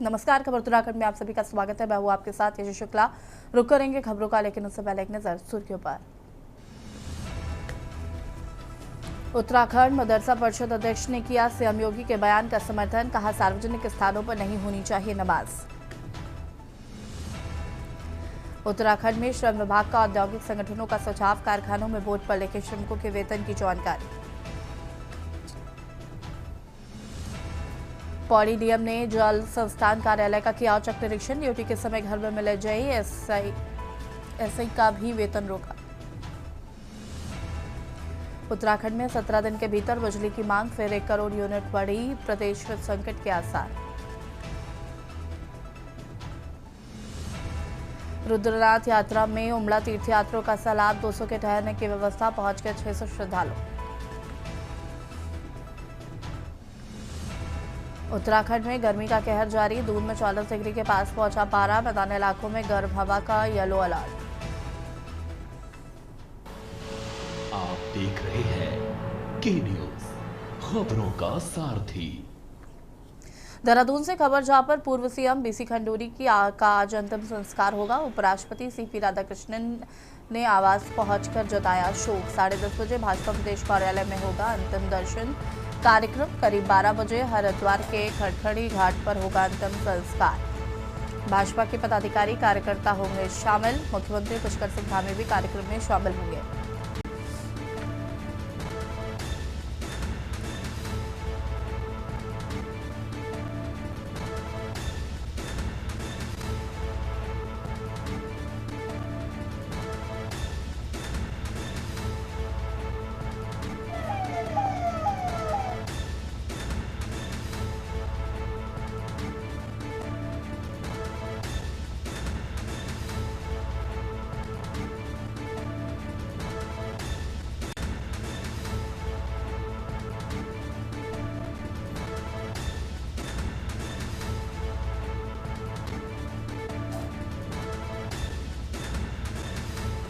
नमस्कार, खबर उत्तराखंड में आप सभी का स्वागत है। मैं हूं आपके साथ यश शुक्ला। रुक करेंगे खबरों का, लेकिन उससे पहले एक नजर सुर्खियों पर। उत्तराखंड मदरसा परिषद अध्यक्ष ने किया सीएम योगी के बयान का समर्थन, कहा सार्वजनिक स्थानों पर नहीं होनी चाहिए नमाज। उत्तराखंड में श्रम विभाग का औद्योगिक संगठनों का सुझाव, कारखानों में बोर्ड पर लिखे श्रमिकों के वेतन की जानकारी। पौड़ी डीएम ने जल संस्थान कार्यालय का किया औचक निरीक्षण, ड्यूटी के समय घर में मिले जेई एसआई का भी वेतन रोका। उत्तराखंड में 17 दिन के भीतर बिजली की मांग फिर 1 करोड़ यूनिट बढ़ी, प्रदेश में संकट के आसार। रुद्रनाथ यात्रा में उमड़ा तीर्थयात्रियों का सैलाब, 200 के ठहरने की व्यवस्था, पहुंच गए 600 श्रद्धालु। उत्तराखंड में गर्मी का कहर जारी, दून में 40 डिग्री के पास पहुंचा पारा, मैदानी इलाकों में गर्म हवा का येलो अलर्ट। आप देख रहे हैं के न्यूज, खबरों का सारथी। देहरादून से खबर, जहां पर पूर्व सीएम बीसी खंडूरी का आज अंतिम संस्कार होगा। उपराष्ट्रपति सीपी राधाकृष्णन ने आवास पहुंचकर जताया शोक। 10:30 बजे भाजपा प्रदेश कार्यालय में होगा अंतिम दर्शन कार्यक्रम। करीब 12 बजे हरिद्वार के खड़खड़ी घाट पर होगा अंतिम संस्कार। भाजपा के पदाधिकारी कार्यकर्ता होंगे शामिल। मुख्यमंत्री पुष्कर सिंह धामी भी कार्यक्रम में शामिल होंगे।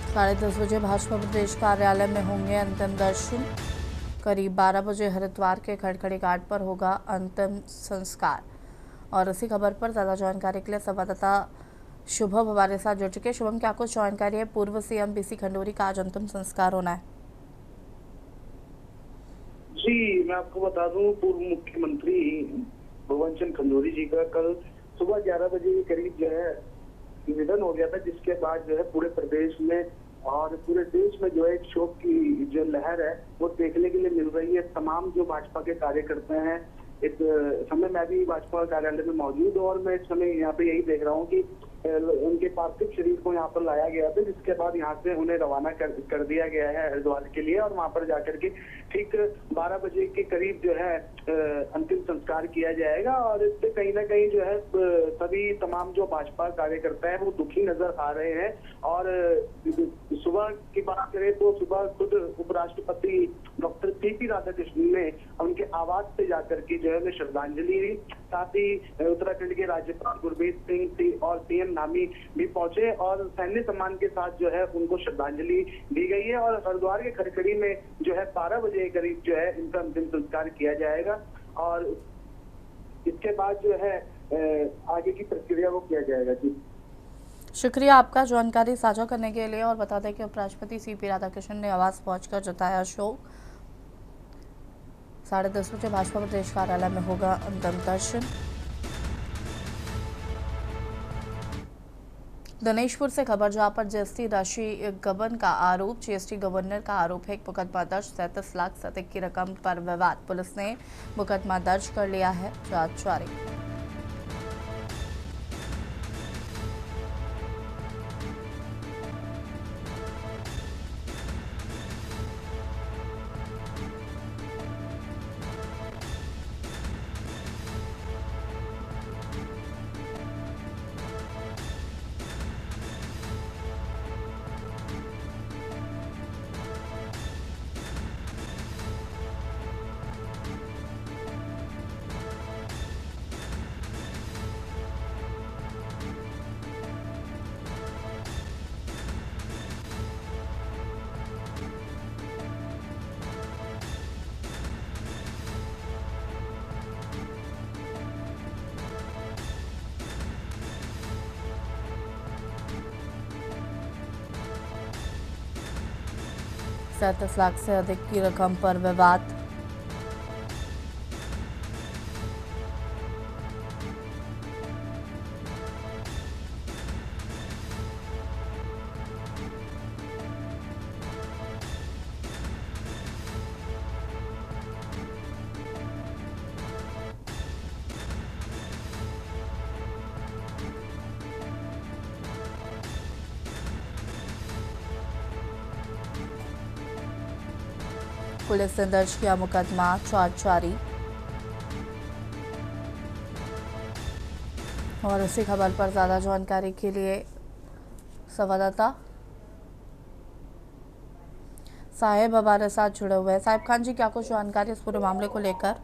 साढ़े 10 बजे भाजपा प्रदेश कार्यालय में होंगे अंतिम दर्शन। करीब 12 बजे हरिद्वार के खड़खड़ी घाट पर होगा अंतिम संस्कार। और इसी खबर पर ज़्यादा जानकारी के लिए संवाददाता शुभम हमारे साथ जुड़ चुके। शुभम, क्या कुछ जानकारी है? पूर्व सीएम बीसी खंडूरी का आज अंतिम संस्कार होना है। जी, मैं आपको बता दूं, पूर्व मुख्यमंत्री भगवंत सिंह खंडूरी जी का कल सुबह 11 बजे के करीब जो है निधन हो गया था, जिसके बाद जो है पूरे प्रदेश में और पूरे देश में जो है एक शोक की जो लहर है वो देखने के लिए मिल रही है। तमाम जो भाजपा के कार्यकर्ता हैं, इस समय मैं भी भाजपा कार्यालय में मौजूद हूँ और मैं इस समय यहाँ पे यही देख रहा हूँ कि उनके पार्थिव शरीर को यहाँ पर लाया गया था, जिसके बाद यहाँ से उन्हें रवाना कर दिया गया है हरिद्वार के लिए। और वहाँ पर जाकर के ठीक 12 बजे के करीब जो है अंतिम संस्कार किया जाएगा। और इससे कहीं ना कहीं जो है सभी तमाम जो भाजपा कार्यकर्ता है वो दुखी नजर आ रहे हैं। और सुबह की बात करें तो सुबह खुद उपराष्ट्रपति डॉक्टर सीपी राधाकृष्णन ने उनके आवास से जाकर के जो है उन्हें श्रद्धांजलि दी। साथ ही उत्तराखंड के राज्यपाल गुरमीत सिंह और सीएम धामी भी पहुंचे और सैन्य सम्मान के साथ जो है उनको श्रद्धांजलि दी गई है। और हरिद्वार के खड़खड़ी में जो है 12 बजे के करीब जो है इनका अंतिम संस्कार किया जाएगा। और इसके बाद जो है आगे की प्रक्रिया वो किया जाएगा। जी, शुक्रिया आपका जानकारी साझा करने के लिए। और बता दें कि उपराष्ट्रपति सीपी राधाकृष्णन ने आवास पहुंचकर जताया शोक। 10:30 बजे भाजपा प्रदेश कार्यालय में होगा अंतिम दर्शन। दिनेशपुर से खबर, जहां पर जीएसटी राशि गबन का आरोप, जीएसटी गवर्नर का आरोप है। एक मुकदमा दर्ज, 37 लाख से अधिक की रकम पर विवाद। पुलिस ने मुकदमा दर्ज कर लिया है, जांच जारी। 37 लाख से अधिक की रकम पर विवाद। पुलिस ने दर्ज किया मुकदमा जारी। और इसी खबर पर ज्यादा जानकारी के लिए संवाददाता साहेब हमारे साथ जुड़े हुए हैं। साहिब खान जी, क्या कुछ जानकारी इस पूरे मामले को लेकर?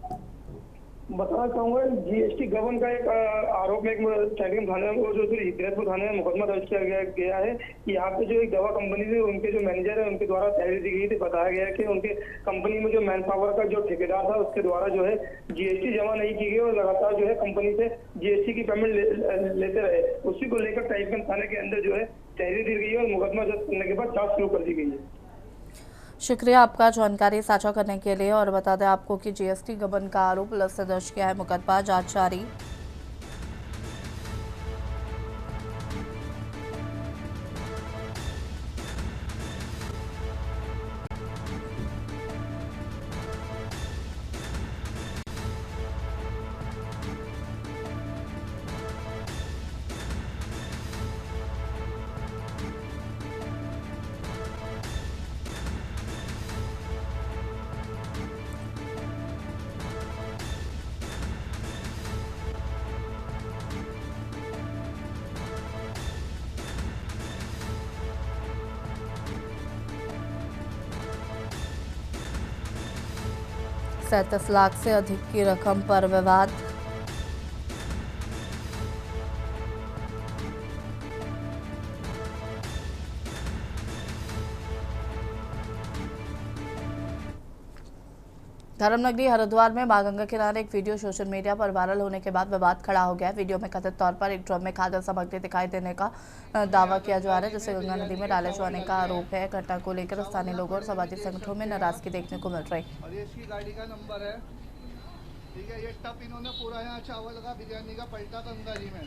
बताना चाहूंगा, जीएसटी गबन का एक आरोप में एक चैटिंग थाने में जो हिदायतपुर थाने में मुकदमा दर्ज किया गया है कि यहाँ पे जो एक दवा कंपनी थी, उनके जो मैनेजर है उनके द्वारा तहरीर दी गई थी। बताया गया है कि उनके कंपनी में जो मैन पावर का जो ठेकेदार था उसके द्वारा जो है जीएसटी जमा नहीं की गई और लगातार जो है कंपनी से जीएसटी की पेमेंट लेते रहे। उसी को लेकर टाइपगंज थाने के अंदर जो है तहरीर दी गई है और मुकदमा दर्ज करने के बाद जांच शुरू कर दी गई है। शुक्रिया आपका जानकारी साझा करने के लिए। और बता दें आपको कि जीएसटी गबन का आरोप पुलिस ने दर्ज किया है, मुकदमा जांच जारी। $37 लाख से अधिक की रकम पर विवाद। धर्मनगरी हरिद्वार में मां गंगा किनारे एक वीडियो सोशल मीडिया पर वायरल होने के बाद विवाद खड़ा हो गया। वीडियो में कथित तौर पर एक ड्रम में खाद्य सामग्री दिखाई देने का दावा किया जा रहा है, जिसे गंगा नदी में डाले जाने का आरोप है। घटना को लेकर स्थानीय लोगों और सामाजिक संगठनों में नाराजगी देखने को मिल रही। और ये इसकी गाड़ी का नंबर है, ठीक है। ये टप इन्होंने पूरा यहाँ चावल का बिरयानी का पलटा गंगा जी में।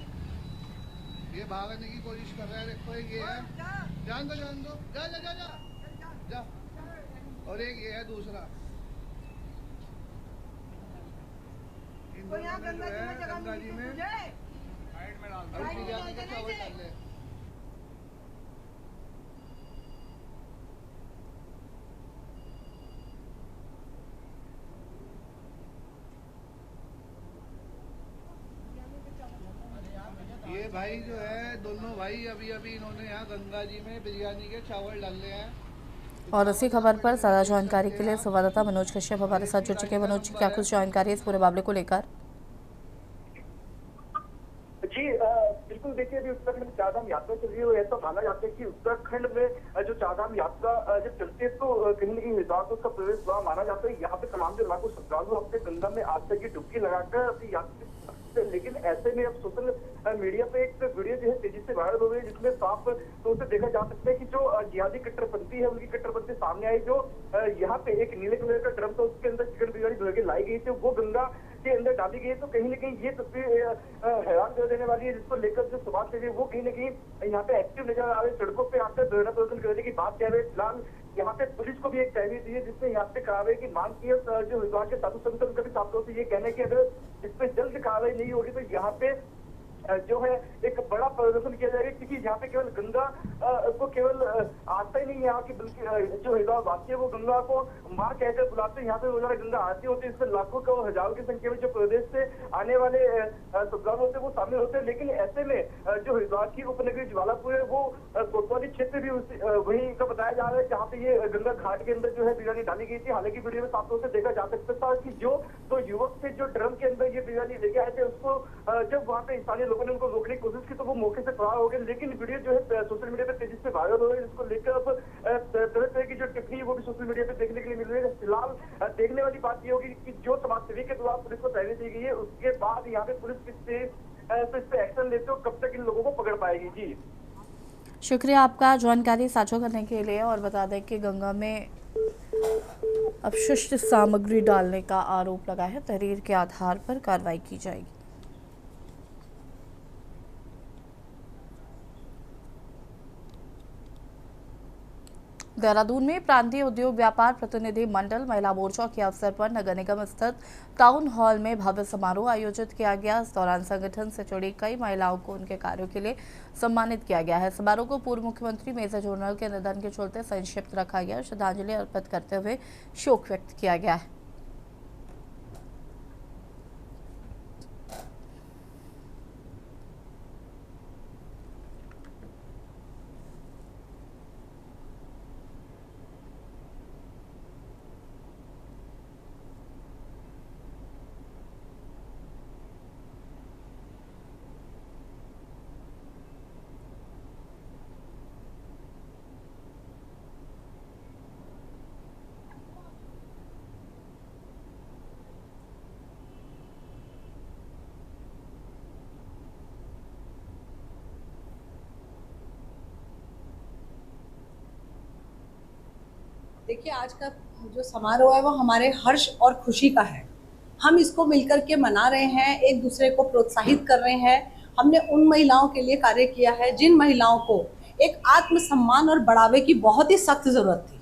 ये भागने की कोशिश कर रहा है। देखो ये है, जान दो जा जा जा जा जा। और एक ये है दूसरा, इन दोनों ने जो है गंगा जी में साइड में डाल दिया। बिरयानी का चावल डाल ले। ये भाई जो है दोनों भाई अभी इन्होंने यहाँ गंगा जी में बिरयानी के चावल डाले हैं। और इसी खबर पर ज्यादा जानकारी के लिए संवाददाता मनोज कश्यप हमारे साथ जुड़ चुके हैं। मनोज, क्या कुछ जानकारी है इस पूरे मामले को लेकर? जी बिल्कुल, देखिए अभी उत्तराखंड में चारधाम यात्रा चल रही है। ऐसा माना जाता है कि उत्तराखंड में जो चारधाम यात्रा जब चलती है तो कहीं न कहीं हरिद्वार को उसका प्रवेश द्वार माना जाता है। यहाँ पे तमाम जो लाखों श्रद्धालु अपने गंगा में आज तक की डुबकी लगाकर अपनी यात्रा, लेकिन ऐसे में अब सोशल मीडिया पे एक वीडियो जो है तेजी से वायरल हो रही है, जिसमें साफ तौर से देखा जा सकता है कि जो जिहादी कट्टरपंथी है उनकी कट्टरपंथी सामने आई। जो यहाँ पे एक नीले कलर का ड्रम था, उसके अंदर चिकन बिरयानी धो के लाई गई थी, वो गंगा के अंदर डाली गई है। तो कहीं ना कहीं ये तस्वीर हैरान कर देने वाली है, जिसको लेकर जो समाज सेवी वो कहीं ना कहीं यहाँ पे एक्टिव नजर आ रहे हैं। सड़कों पे आकर धरना प्रदर्शन करने की बात कह रहे हैं। फिलहाल यहाँ पे पुलिस को भी एक तहरीर दी है, जिसमें यहाँ पे कार्रवाई की मांग की है। जो हरिद्वार के साधु संत उनका भी साफ तौर से ये कहना है कि अगर इस पे जल्द कार्रवाई नहीं होगी तो यहाँ पे जो है एक बड़ा प्रदर्शन किया जाएगा, क्योंकि यहाँ पे केवल गंगा को केवल आता ही नहीं यहाँ की, बल्कि जो हरिद्वार वासी है वो गंगा को मां कहकर बुलाते हैं। यहाँ पे रोजाना गंगा आरती होती है, इसमें लाखों का हजारों की संख्या में जो प्रदेश से आने वाले श्रद्धालु होते हैं वो शामिल होते हैं। लेकिन ऐसे में जो हरिद्वार की उपनगरी ज्वालापुर है वो कोतवाली क्षेत्र भी वही का बताया जा रहा है, जहाँ पे ये गंगा घाट के अंदर जो है बिरयानी डाली गई थी। हालांकि वीडियो में साफ तौर से देखा जा सकता था कि जो तो युवक थे जो ड्रम के अंदर ये बिरयानी लेके आए थे, उसको जब वहाँ पे स्थानीय लोगों ने उनको रोकने की कोशिश की तो वो मौके से फरार हो गए। लेकिन वीडियो जो है सोशल मीडिया पे तेजी से वायरल हो रही है, जिसको लेकर अब तरह तरह की जो टिप्पणी वो भी सोशल मीडिया पे देखने के लिए मिल रही है। फिलहाल देखने वाली बात ये होगी कि जो समाजसेवी के द्वारा पुलिस को तहरीर दी गई है, उसके बाद यहाँ पे पुलिस इस पे एक्शन लेते हो कब तक इन लोगों को पकड़ पाएगी। जी शुक्रिया आपका जानकारी साझा करने के लिए। और बता दें कि गंगा में अपशिष्ट सामग्री डालने का आरोप लगा है। तहरीर के आधार पर कार्रवाई की जाएगी। देहरादून में प्रांतीय उद्योग व्यापार प्रतिनिधि मंडल महिला मोर्चा के अवसर पर नगर निगम स्थित टाउन हॉल में भव्य समारोह आयोजित किया गया। इस दौरान संगठन से जुड़ी कई महिलाओं को उनके कार्यों के लिए सम्मानित किया गया है। समारोह को पूर्व मुख्यमंत्री मेजर जनरल के निधन के चलते संक्षिप्त रखा गया। श्रद्धांजलि अर्पित करते हुए शोक व्यक्त किया गया है। देखिए, आज का जो समारोह है वो हमारे हर्ष और खुशी का है। हम इसको मिलकर के मना रहे हैं, एक दूसरे को प्रोत्साहित कर रहे हैं। हमने उन महिलाओं के लिए कार्य किया है जिन महिलाओं को एक आत्मसम्मान और बढ़ावे की बहुत ही सख्त जरूरत थी।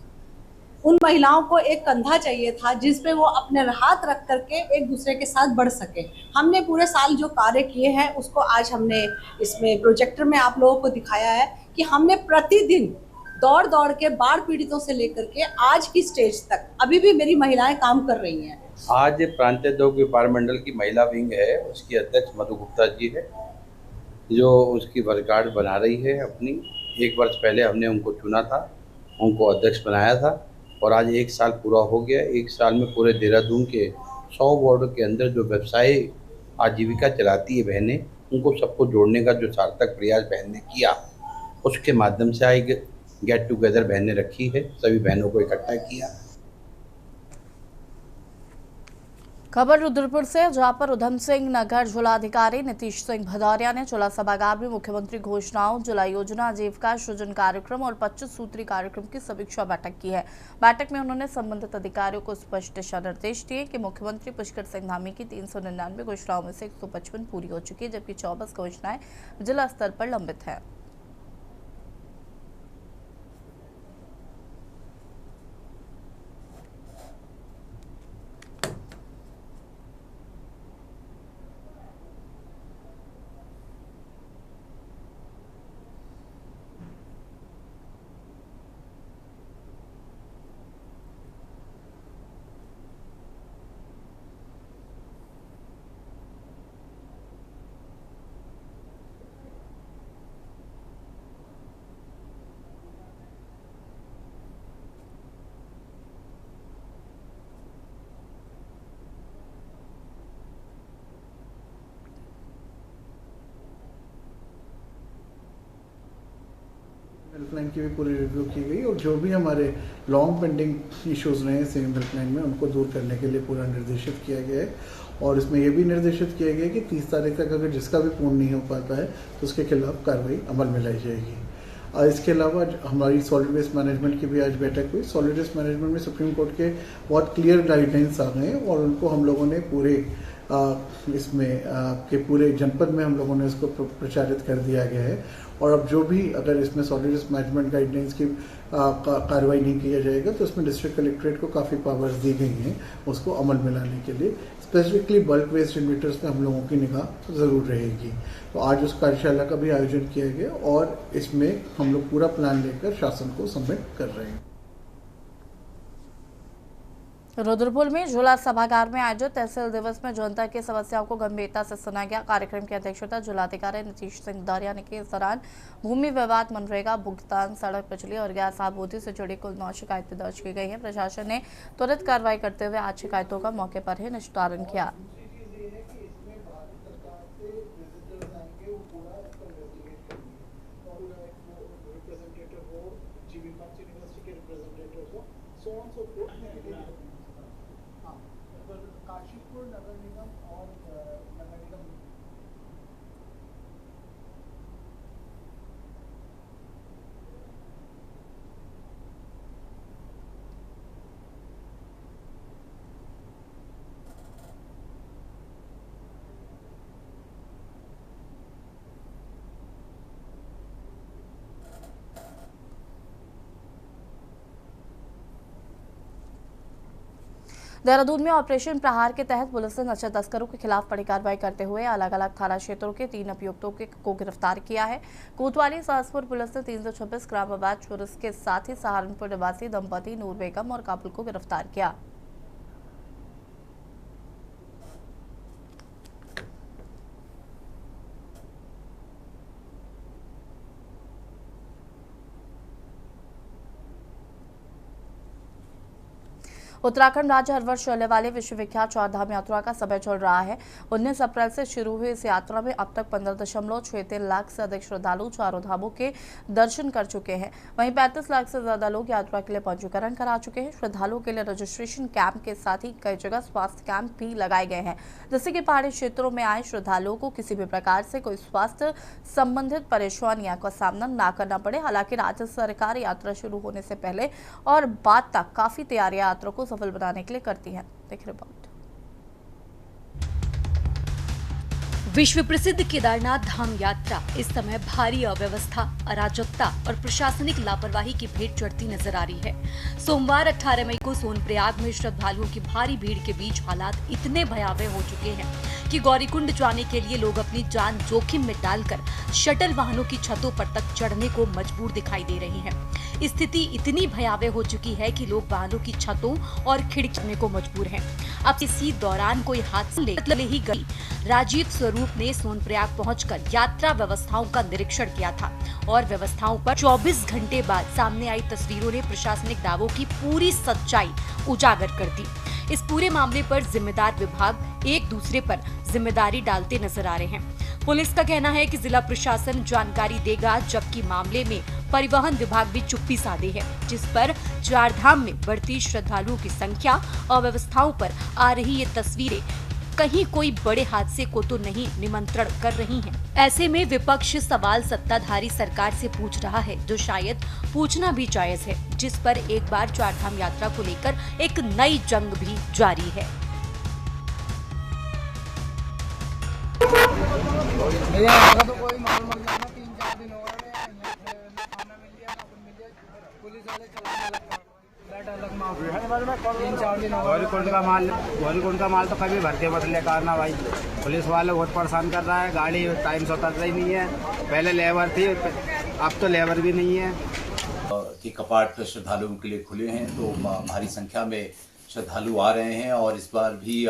उन महिलाओं को एक कंधा चाहिए था जिस पे वो अपने हाथ रख करके एक दूसरे के साथ बढ़ सके। हमने पूरे साल जो कार्य किए हैं उसको आज हमने इसमें प्रोजेक्टर में आप लोगों को दिखाया है कि हमने प्रतिदिन दौड़ दौड़ के बाढ़ पीड़ितों से लेकर के आज की स्टेज तक अभी भी मेरी महिलाएं काम कर रही हैं। आज प्रांतीय उद्योग व्यापार मंडल की महिला विंग है, उसकी अध्यक्ष मधु गुप्ता जी है जो उसकी वर्कगार्ड बना रही है अपनी। 1 वर्ष पहले हमने उनको चुना था, उनको अध्यक्ष बनाया था और आज 1 साल पूरा हो गया। 1 साल में पूरे देहरादून के 100 वार्डों के अंदर जो व्यवसाय आजीविका चलाती है बहनें, उनको सबको जोड़ने का जो सार्थक प्रयास बहन ने किया, उसके माध्यम से आज गेट टुगेदर बहन ने रखी है, सभी बहनों को इकट्ठा किया। खबर रुद्रपुर से, जहां पर उधम सिंह नगर जिलाधिकारी नीतीश सिंह भदौरिया ने जिला सभागार में मुख्यमंत्री घोषणाओं, जिला योजना, आजीविका सृजन कार्यक्रम और 25 सूत्री कार्यक्रम की समीक्षा बैठक की है। बैठक में उन्होंने संबंधित अधिकारियों को स्पष्ट दिशा निर्देश दिए कि मुख्यमंत्री पुष्कर सिंह धामी की 399 घोषणाओं में से 155 पूरी हो चुकी है, जबकि 24 घोषणाएं जिला स्तर पर लंबित है। हेल्पलाइन की भी पूरी रिव्यू की गई और जो भी हमारे लॉन्ग पेंडिंग इश्यूज रहे हैं सेम हेल्पलाइन में, उनको दूर करने के लिए पूरा निर्देशित किया गया है। और इसमें यह भी निर्देशित किया गया है कि 30 तारीख तक अगर जिसका भी पूर्ण नहीं हो पाता है तो उसके खिलाफ कार्रवाई अमल में लाई जाएगी। और इसके अलावा हमारी सॉलिड वेस्ट मैनेजमेंट की भी आज बैठक हुई। सॉलिड वेस्ट मैनेजमेंट में सुप्रीम कोर्ट के बहुत क्लियर गाइडलाइंस आ गए हैं और उनको हम लोगों ने पूरे इसमें के पूरे जनपद में हम लोगों ने इसको प्रचारित कर दिया गया है। और अब जो भी अगर इसमें सॉलिड वेस्ट मैनेजमेंट गाइडलाइंस की कार्रवाई नहीं किया जाएगा तो उसमें डिस्ट्रिक्ट कलेक्ट्रेट को काफ़ी पावर्स दी गई हैं उसको अमल में लाने के लिए। स्पेसिफिकली बल्क वेस्ट जनरेटर्स पे हम लोगों की निगाह ज़रूर रहेगी। तो आज उस कार्यशाला का भी आयोजन किया गया और इसमें हम लोग पूरा प्लान लेकर शासन को सबमिट कर रहे हैं। रुद्रपुर में जिला सभागार में आयोजित तहसील दिवस में जनता की समस्याओं को गंभीरता से सुना गया। कार्यक्रम की अध्यक्षता जिलाधिकारी नीतीश सिंह भदौरिया ने की। इस दौरान भूमि विवाद, मनरेगा भुगतान, सड़क बिजली और गैस आपूर्ति से जुड़ी कुल 9 शिकायतें दर्ज की गई हैं। प्रशासन ने त्वरित कार्रवाई करते हुए 8 शिकायतों का मौके पर ही निस्तारण किया। काशीपुर नगर निगम और नगर निगम देहरादून में ऑपरेशन प्रहार के तहत पुलिस ने नशा तस्करों के खिलाफ बड़ी कार्रवाई करते हुए अलग अलग थाना क्षेत्रों के 3 अभियुक्तों को गिरफ्तार किया है। कोतवाली सासपुर पुलिस ने 326 ग्राम अवैध चुरस के साथ ही सहारनपुर निवासी दंपति नूर बेगम और काबुल को गिरफ्तार किया। उत्तराखंड राज्य हर वर्ष चलने वाले विश्वविख्यात चारधाम यात्रा का समय चल रहा है। 19 अप्रैल से शुरू हुई इस यात्रा में अब तक 15.63 लाख से अधिक श्रद्धालु चारों धामों के दर्शन कर चुके हैं। वहीं 35 लाख से ज्यादा लोग यात्रा के लिए पंजीकरण करा चुके हैं। श्रद्धालुओं के लिए रजिस्ट्रेशन कैंप के साथ ही कई जगह स्वास्थ्य कैंप भी लगाए गए हैं, जिससे कि पहाड़ी क्षेत्रों में आए श्रद्धालुओं को किसी भी प्रकार से कोई स्वास्थ्य संबंधित परेशानियों का सामना न करना पड़े। हालांकि राज्य सरकार यात्रा शुरू होने से पहले और बाद तक काफी तैयारियां यात्रा को सफल बनाने के लिए करती है। देखिए रिपोर्ट। विश्व प्रसिद्ध केदारनाथ धाम यात्रा इस समय भारी अव्यवस्था, अराजकता और प्रशासनिक लापरवाही की भेंट चढ़ती नजर आ रही है। सोमवार 18 मई को सोनप्रयाग में श्रद्धालुओं की भारी भीड़ के बीच हालात इतने भयावह हो चुके हैं कि गौरीकुंड जाने के लिए लोग अपनी जान जोखिम में डालकर शटल वाहनों की छतों पर तक चढ़ने को मजबूर दिखाई दे रहे हैं। स्थिति इतनी भयावह हो चुकी है कि लोग वाहनों की छतों और खिड़कियों को मजबूर हैं। अब इसी दौरान कोई हादसा ले ही गई। राजीव स्वरूप ने सोनप्रयाग पहुंचकर यात्रा व्यवस्थाओं का निरीक्षण किया था और व्यवस्थाओं पर 24 घंटे बाद सामने आई तस्वीरों ने प्रशासनिक दावों की पूरी सच्चाई उजागर कर दी। इस पूरे मामले पर जिम्मेदार विभाग एक दूसरे पर जिम्मेदारी डालते नजर आ रहे हैं। पुलिस का कहना है कि जिला प्रशासन जानकारी देगा, जबकि मामले में परिवहन विभाग भी चुप्पी साधे है, जिस पर चारधाम में बढ़ती श्रद्धालुओं की संख्या और व्यवस्थाओं पर आ रही ये तस्वीरें कहीं कोई बड़े हादसे को तो नहीं निमंत्रण कर रही हैं। ऐसे में विपक्ष सवाल सत्ताधारी सरकार से पूछ रहा है, जो शायद पूछना भी जायज है, जिस पर एक बार चारधाम यात्रा को लेकर एक नई जंग भी जारी है। मेरे यहाँ का तो कोई मालूम नहीं था। 3-4 दिन हो गए खाना मिल गया, पुलिस वाले चलाने लगता गौरीकुंड का माल तो कभी भर के मत लेकर आना भाई। पुलिस वाले बहुत परेशान कर रहा है, गाड़ी टाइम से उतर रही नहीं है। पहले लेबर थी, अब तो लेबर भी नहीं है। कि कपाट श्रद्धालुओं के लिए खुले हैं, तो भारी संख्या में श्रद्धालु आ रहे हैं और इस बार भी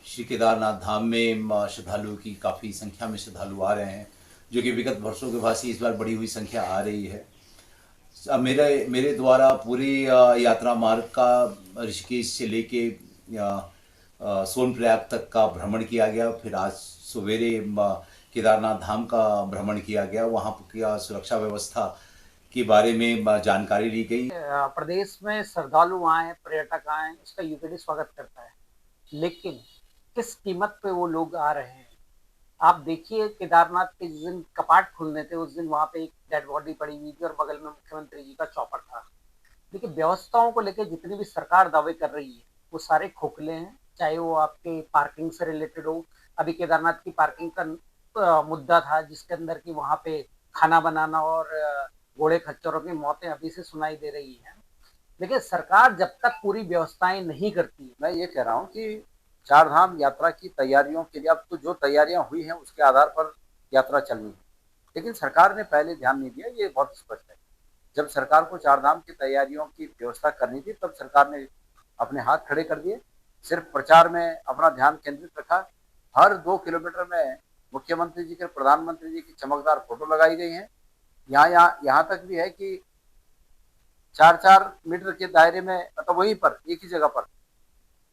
श्री केदारनाथ धाम में श्रद्धालुओं की काफ़ी संख्या में श्रद्धालु आ रहे हैं, जो कि विगत वर्षों के भांति इस बार बढ़ी हुई संख्या आ रही है। मेरे द्वारा पूरी यात्रा मार्ग का ऋषिकेश से लेके सोनप्रयाग तक का भ्रमण किया गया। फिर आज सवेरे केदारनाथ धाम का भ्रमण किया गया। वहाँ की सुरक्षा व्यवस्था के बारे में जानकारी ली गई। प्रदेश में श्रद्धालु आए, पर्यटक आए, उसका यूपीडी स्वागत करता है, लेकिन किस कीमत पे वो लोग आ रहे हैं। आप देखिए, केदारनाथ के जिस दिन कपाट खुलने थे उस दिन वहाँ पे एक डेड बॉडी पड़ी हुई थी और बगल में मुख्यमंत्री जी का चौपर था। देखिए, व्यवस्थाओं को लेकर जितनी भी सरकार दावे कर रही है वो सारे खोखले हैं, चाहे वो आपके पार्किंग से रिलेटेड हो। अभी केदारनाथ की पार्किंग का मुद्दा था, जिसके अंदर की वहाँ पे खाना बनाना और घोड़े खच्चरों की मौतें अभी से सुनाई दे रही हैं। देखिए, सरकार जब तक पूरी व्यवस्थाएं नहीं करती। मैं ये कह रहा हूँ कि चारधाम यात्रा की तैयारियों के लिए अब तो जो तैयारियां हुई हैं उसके आधार पर यात्रा चलनी है, लेकिन सरकार ने पहले ध्यान नहीं दिया, ये बहुत स्पष्ट है। जब सरकार को चारधाम की तैयारियों की व्यवस्था करनी थी तब सरकार ने अपने हाथ खड़े कर दिए, सिर्फ प्रचार में अपना ध्यान केंद्रित रखा। हर 2 किलोमीटर में मुख्यमंत्री जी के, प्रधानमंत्री जी की चमकदार फोटो लगाई गई है। यहाँ तक भी है कि 4-4 मीटर के दायरे में, मतलब वहीं पर एक ही जगह पर।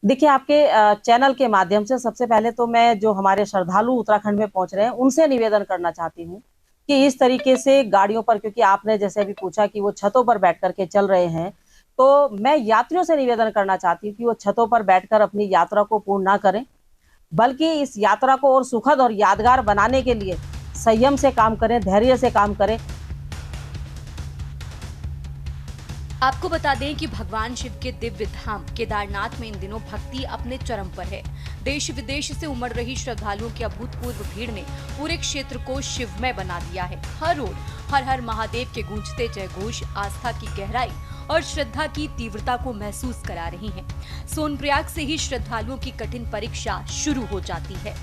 देखिए, आपके चैनल के माध्यम से सबसे पहले तो मैं जो हमारे श्रद्धालु उत्तराखंड में पहुंच रहे हैं उनसे निवेदन करना चाहती हूं कि इस तरीके से गाड़ियों पर, क्योंकि आपने जैसे अभी पूछा कि वो छतों पर बैठ करके चल रहे हैं, तो मैं यात्रियों से निवेदन करना चाहती हूँ कि वो छतों पर बैठकर अपनी यात्रा को पूर्ण ना करें, बल्कि इस यात्रा को और सुखद और यादगार बनाने के लिए संयम से काम करें, धैर्य से काम करें। आपको बता दें कि भगवान शिव के दिव्य धाम केदारनाथ में इन दिनों भक्ति अपने चरम पर है। देश विदेश से उमड़ रही श्रद्धालुओं की अभूतपूर्व भीड़ ने पूरे क्षेत्र को शिवमय बना दिया है। हर रोज हर हर महादेव के गूंजते जयघोष, आस्था की गहराई और श्रद्धा की तीव्रता को महसूस करा रही हैं। सोनप्रयाग से ही श्रद्धालुओं की कठिन परीक्षा शुरू हो जाती है।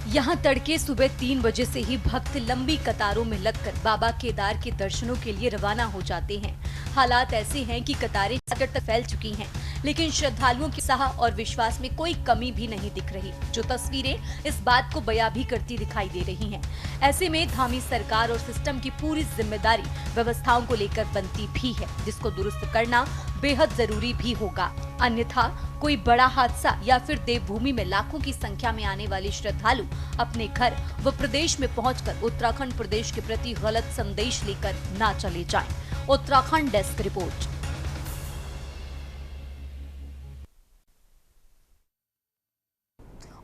यहाँ तड़के सुबह 3 बजे से ही भक्त लंबी कतारों में लगकर बाबा केदार के दर्शनों के लिए रवाना हो जाते हैं। हालात ऐसे हैं कि कतारें तक फैल चुकी हैं, लेकिन श्रद्धालुओं के उत्साह और विश्वास में कोई कमी भी नहीं दिख रही, जो तस्वीरें इस बात को बयां भी करती दिखाई दे रही हैं। ऐसे में धामी सरकार और सिस्टम की पूरी जिम्मेदारी व्यवस्थाओं को लेकर बनती भी है, जिसको दुरुस्त करना बेहद जरूरी भी होगा। अन्यथा कोई बड़ा हादसा या फिर देवभूमि में लाखों की संख्या में आने वाले श्रद्धालु अपने घर व प्रदेश में पहुंचकर उत्तराखंड प्रदेश के प्रति गलत संदेश लेकर ना चले जाएं। Uttarakhand desk report.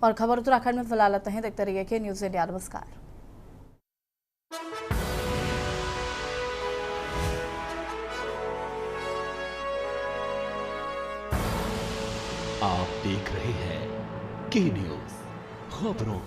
और खबर उत्तराखंड में फिलहाल आते हैं, देखते रहिए के न्यूज़ इंडिया। नमस्कार। आप देख रहे हैं के न्यूज़ खबरों